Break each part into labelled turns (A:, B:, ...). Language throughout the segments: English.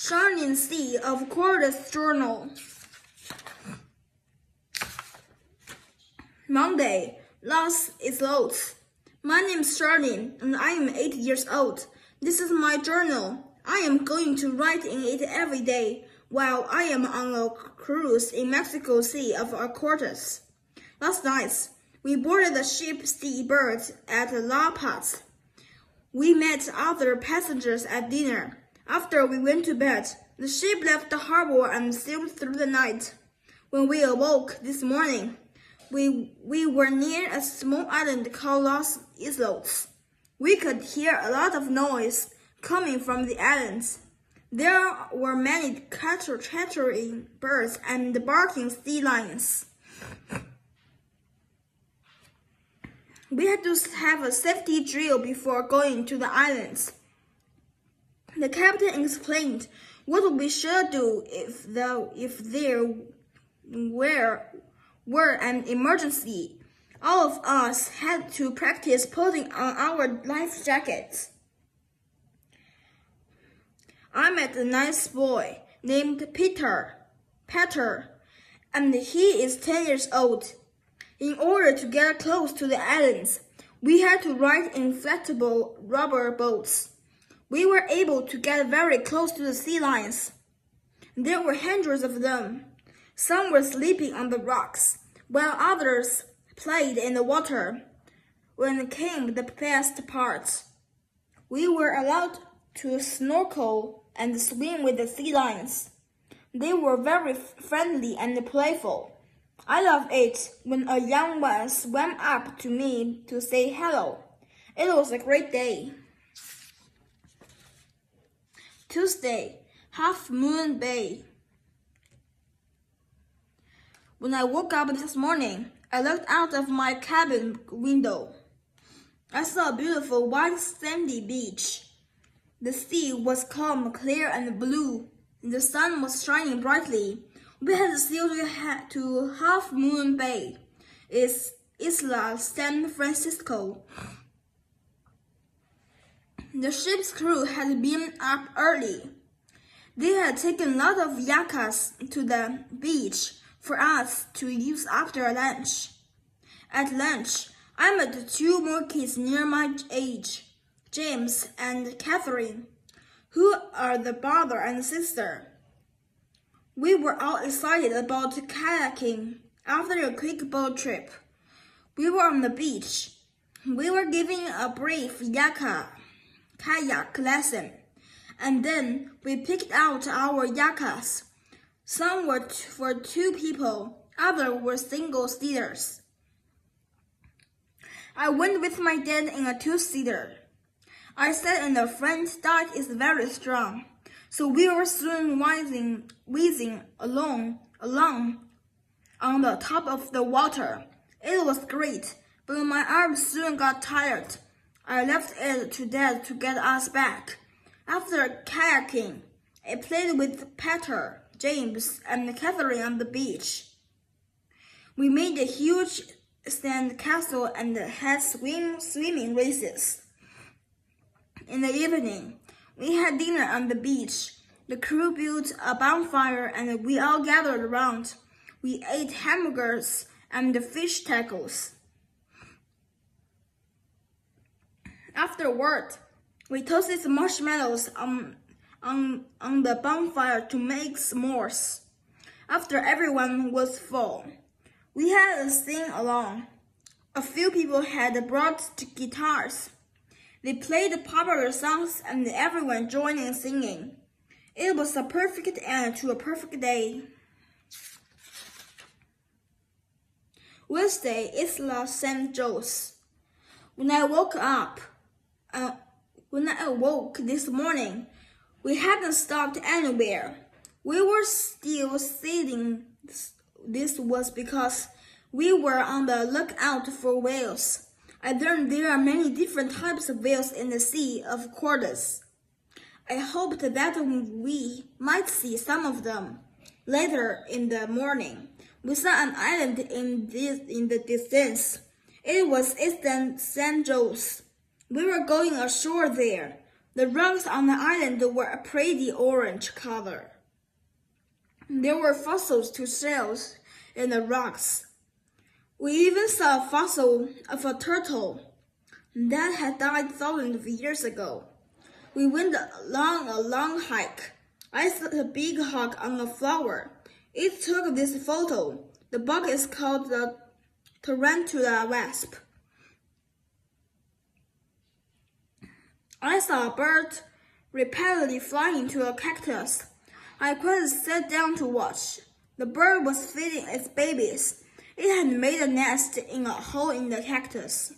A: Charlene C. of Cortez Journal. Monday, Lost is Lost. My name is Charlene, and I am 8 years old. This is my journal. I am going to write in it every day while I am on a cruise in Mexico Sea of Cortez. Last night, we boarded the ship Sea-Bird at La Paz. We met other passengers at dinner. After we went to bed, the ship left the harbor and sailed through the night. When we awoke this morning, we were near a small island called Los Islos. We could hear a lot of noise coming from the island. There were many chattering birds and barking sea lions. We had to have a safety drill before going to the islands. The captain explained what we should do if there were an emergency. All of us had to practice putting on our life jackets. I met a nice boy named Peter, and he is 10 years old. In order to get close to the islands, we had to ride inflatable rubber boats. We were able to get very close to the sea lions. There were hundreds of them. Some were sleeping on the rocks, while others played in the water. When came the best part, we were allowed to snorkel and swim with the sea lions. They were very friendly and playful. I love it when a young one swam up to me to say hello. It was a great day. Tuesday, Half Moon Bay. When I woke up this morning, I looked out of my cabin window. I saw a beautiful white sandy beach. The sea was calm, clear, and blue. The sun was shining brightly. We had sailed to Half Moon Bay, Isla San Francisco. The ship's crew had been up early. They had taken a lot of yacas to the beach for us to use after lunch. At lunch, I met two more kids near my age, James and Catherine, who are the brother and sister. We were all excited about kayaking after a quick boat trip. We were on the beach. We were giving a brief kayak lesson, and then we picked out our yacas. Some were for two people, others were single-seaters. I went with my dad in a two-seater. I sat in the front. That is very strong. So we were soon whizzing along on the top of the water. It was great, but my arms soon got tired. I left it to Dad to get us back. After kayaking, I played with Peter, James, and Catherine on the beach. We made a huge sand castle and had swimming races. In the evening, we had dinner on the beach. The crew built a bonfire and we all gathered around. We ate hamburgers and fish tacos. Afterward, we toasted marshmallows on the bonfire to make s'mores. After everyone was full, we had a sing-along. A few people had brought guitars. They played popular songs and everyone joined in singing. It was a perfect end to a perfect day. Wednesday, Isla San Jose. When I woke this morning, we hadn't stopped anywhere. We were still sitting. This was because we were on the lookout for whales. I learned there are many different types of whales in the Sea of Cortez. I hoped that we might see some of them. Later in the morning, we saw an island in the distance. It was Eastern San Jose. We were going ashore there. The rocks on the island were a pretty orange color. There were fossils to shells in the rocks. We even saw a fossil of a turtle that had died thousands of years ago. We went along a long hike. I saw a big hawk on a flower. It took this photo. The bug is called the tarantula wasp. I saw a bird repeatedly flying into a cactus. I quickly sat down to watch. The bird was feeding its babies. It had made a nest in a hole in the cactus.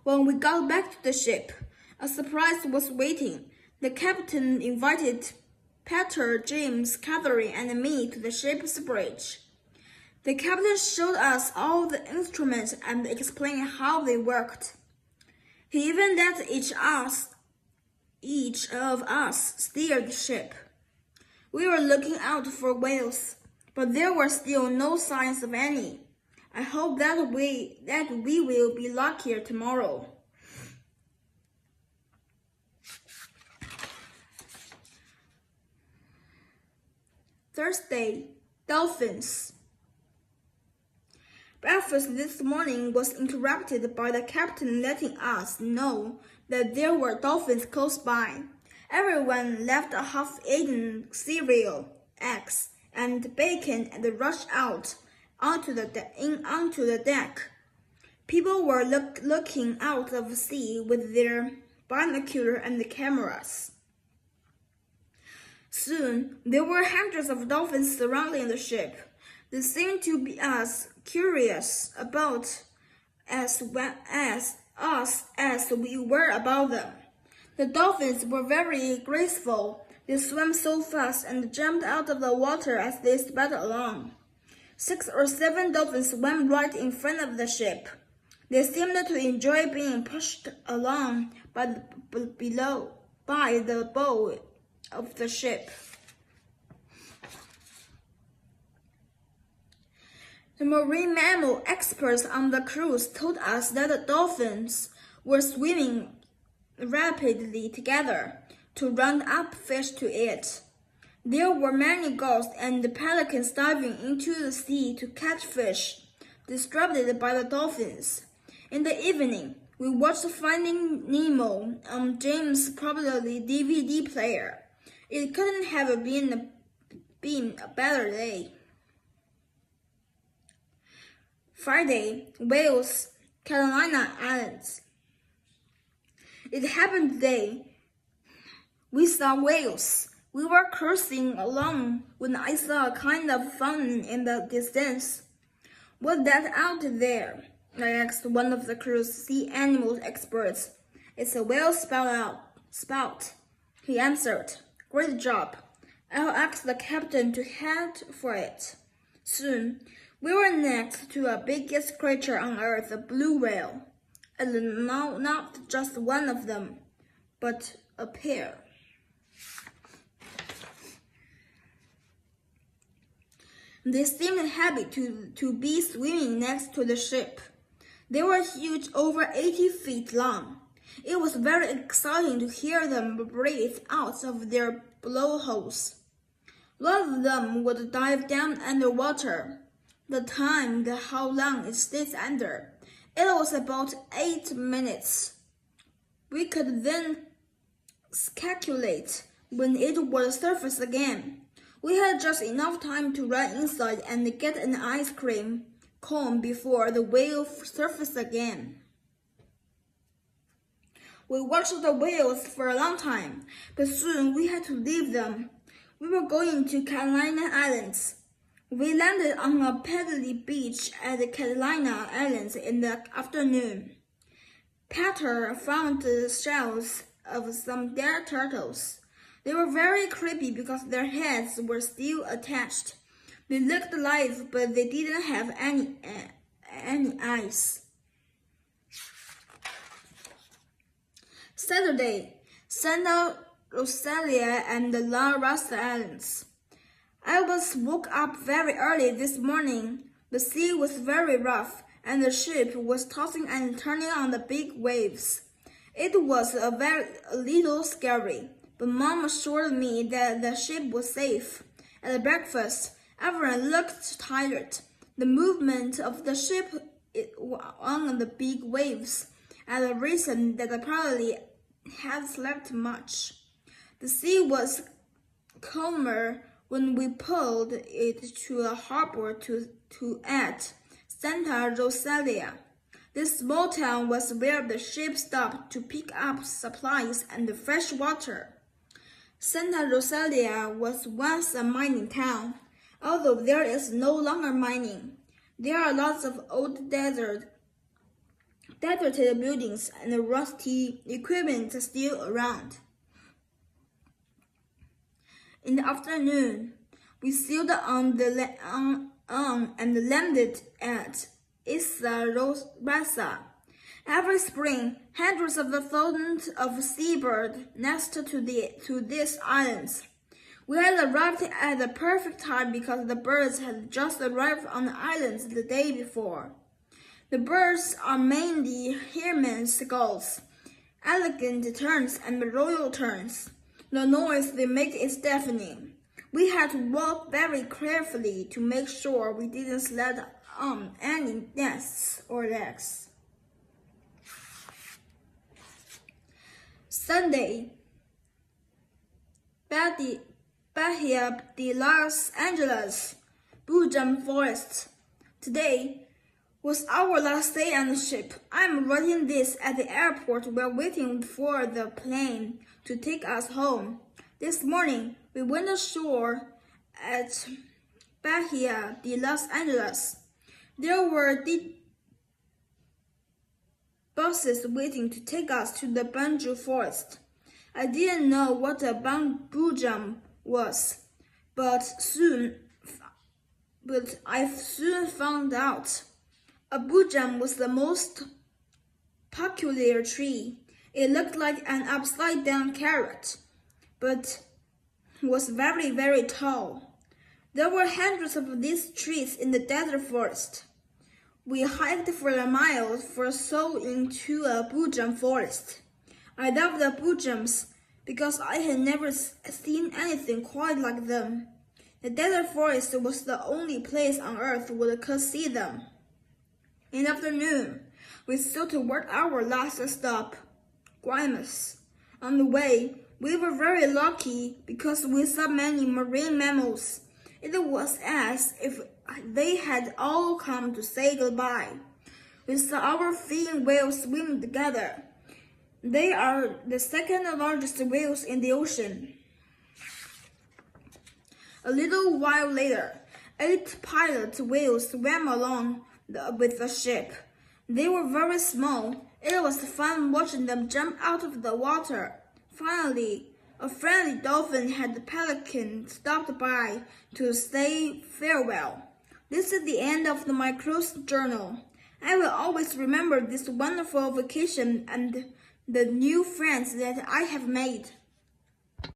A: When we got back to the ship, a surprise was waiting. The captain invited Peter, James, Catherine, and me to the ship's bridge. The captain showed us all the instruments and explained how they worked. He even let each of us steer the ship. We were looking out for whales, but there were still no signs of any. I hope that we will be luckier tomorrow. Thursday, dolphins. Breakfast this morning was interrupted by the captain letting us know that there were dolphins close by. Everyone left a half-eaten cereal, eggs, and bacon and rushed out onto the deck. People were looking out of the sea with their binoculars and cameras. Soon, there were hundreds of dolphins surrounding the ship. They seemed to be as curious about us as we were about them. The dolphins were very graceful. They swam so fast and jumped out of the water as they sped along. 6 or 7 dolphins swam right in front of the ship. They seemed to enjoy being pushed along by the bow of the ship. The marine mammal experts on the cruise told us that the dolphins were swimming rapidly together to round up fish to eat. There were many gulls and pelicans diving into the sea to catch fish, distributed by the dolphins. In the evening, we watched Finding Nemo on James' probably DVD player. It couldn't have been a better day. Friday, Wales, Carolina Islands. It happened today. We saw whales. We were cruising along when I saw a kind of fountain in the distance. "What's that out there?" I asked one of the cruise sea animal experts. "It's a whale spout," he answered. "Great job. I'll ask the captain to head for it." Soon, we were next to the biggest creature on Earth, a blue whale. And not just one of them, but a pair. They seemed happy to be swimming next to the ship. They were huge, over 80 feet long. It was very exciting to hear them breathe out of their blowholes. A lot of them would dive down underwater. How long it stays under. It was about 8 minutes. We could then calculate when it would surface again. We had just enough time to run inside and get an ice cream cone before the whale surfaced again. We watched the whales for a long time, but soon we had to leave them. We were going to Carolina Islands. We landed on a pebbly beach at the Carolina Islands in the afternoon. Peter found the shells of some dead turtles. They were very creepy because their heads were still attached. They looked alive, but they didn't have any eyes. Saturday, Santa Rosalia and the La Rasta Islands. I woke up very early this morning. The sea was very rough, and the ship was tossing and turning on the big waves. It was a little scary, but Mom assured me that the ship was safe. At breakfast, everyone looked tired. The movement of the ship on the big waves and the reason that apparently had slept much. The sea was calmer when we pulled it to a harbor at Santa Rosalia. This small town was where the ship stopped to pick up supplies and fresh water. Santa Rosalia was once a mining town, although there is no longer mining. There are lots of old deserted buildings and rusty equipment still around. In the afternoon, we sailed on and landed at Isla Rosa. Every spring, hundreds of thousands of seabirds nest to these islands. We had arrived at the perfect time because the birds had just arrived on the islands the day before. The birds are mainly hermits gulls, elegant terns, and royal terns. The noise they make is deafening. We had to walk very carefully to make sure we didn't slide on any nests or legs. Sunday, Bahia de Los Angeles, Bujam Forest. Today was our last day on the ship. I'm writing this at the airport while waiting for the plane to take us home. This morning, we went ashore at Bahia de Los Angeles. There were buses waiting to take us to the bamboo forest. I didn't know what a bamboo jam was, but I soon found out. A bujam was the most peculiar tree. It looked like an upside-down carrot, but was very, very tall. There were hundreds of these trees in the desert forest. We hiked for a mile or so into a bujam forest. I loved the bujams because I had never seen anything quite like them. The desert forest was the only place on earth where I could see them. In the afternoon, we sailed toward our last stop, Guaymas. On the way, we were very lucky because we saw many marine mammals. It was as if they had all come to say goodbye. We saw our fin whales swimming together. They are the second largest whales in the ocean. A little while later, 8 pilot whales swam along with the ship. They were very small. It was fun watching them jump out of the water. Finally, a friendly dolphin and the pelican stopped by to say farewell. This is the end of my cruise journal. I will always remember this wonderful vacation and the new friends that I have made.